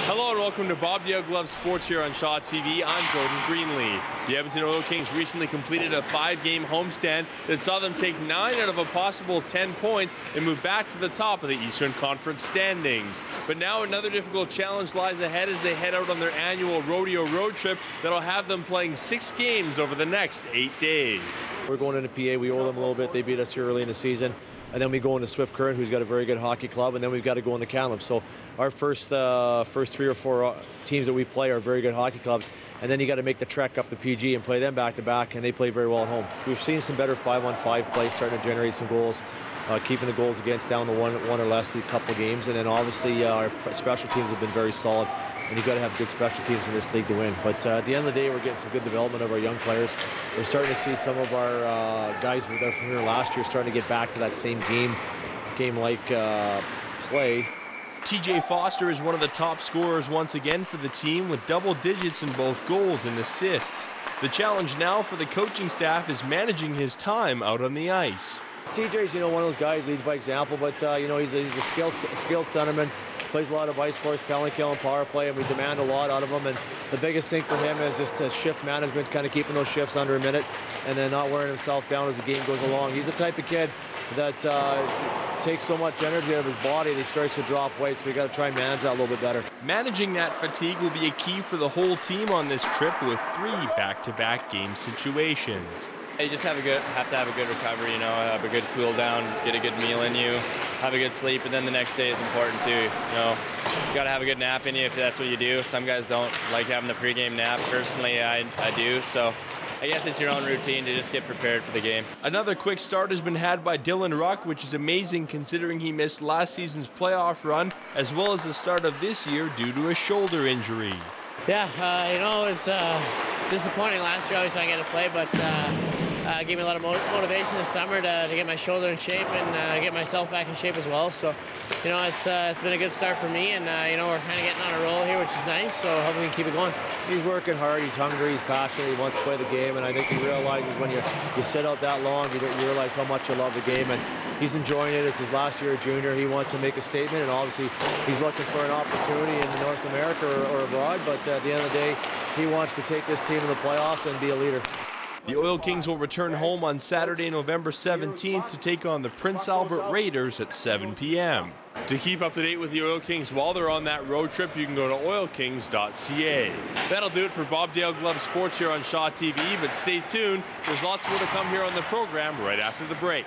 Hello and welcome to Bob Dale Glove Sports here on Shaw TV. I'm Jordan Greenlee. The Edmonton Oil Kings recently completed a 5-game homestand that saw them take 9 out of a possible 10 points and move back to the top of the Eastern Conference standings. But now another difficult challenge lies ahead as they head out on their annual rodeo road trip that'll have them playing 6 games over the next 8 days. We're going into PA. We owe them a little bit. They beat us here early in the season. And then we go into Swift Current, who's got a very good hockey club, and then we've got to go into Kamloops. So our first 3 or 4 teams that we play are very good hockey clubs, and then you got to make the trek up to PG and play them back-to-back, and they play very well at home. We've seen some better 5-on-5 play, starting to generate some goals, keeping the goals against down to one or less the couple of games, and then obviously our special teams have been very solid. And you've got to have good special teams in this league to win. But at the end of the day, we're getting some good development of our young players. We're starting to see some of our guys that were from here last year starting to get back to that same game-like play. TJ Foster is one of the top scorers once again for the team with double digits in both goals and assists. The challenge now for the coaching staff is managing his time out on the ice. TJ's, one of those guys leads by example, but he's a skilled centerman. Plays a lot of ice for us, penalty kill and power play, and we demand a lot out of him. And the biggest thing for him is just shift management, kind of keeping those shifts under a minute, and then not wearing himself down as the game goes along. He's the type of kid that takes so much energy out of his body that he starts to drop weight, so we got to try and manage that a little bit better. Managing that fatigue will be a key for the whole team on this trip with 3 back-to-back game situations. You just have to have a good recovery, have a good cool down, get a good meal in you, have a good sleep, and then the next day is important too. You got to have a good nap in you if that's what you do. Some guys don't like having the pregame nap. Personally, I do, so I guess it's your own routine to just get prepared for the game. Another quick start has been had by Dylan Ruck, which is amazing considering he missed last season's playoff run as well as the start of this year due to a shoulder injury. Yeah, it's disappointing last year. Obviously, I get to play, but gave me a lot of motivation this summer to get my shoulder in shape and get myself back in shape as well. So, it's been a good start for me, and we're kind of getting on a roll here, which is nice. So hopefully we can keep it going. He's working hard. He's hungry. He's passionate. He wants to play the game, and I think he realizes when you sit out that long, you realize how much you love the game, and he's enjoying it. It's his last year at junior. He wants to make a statement, and obviously he's looking for an opportunity in North America or abroad. But at the end of the day, he wants to take this team to the playoffs and be a leader. The Oil Kings will return home on Saturday, November 17th to take on the Prince Albert Raiders at 7 p.m. To keep up to date with the Oil Kings while they're on that road trip, you can go to oilkings.ca. That'll do it for Bob Dale Glove Sports here on Shaw TV, but stay tuned. There's lots more to come here on the program right after the break.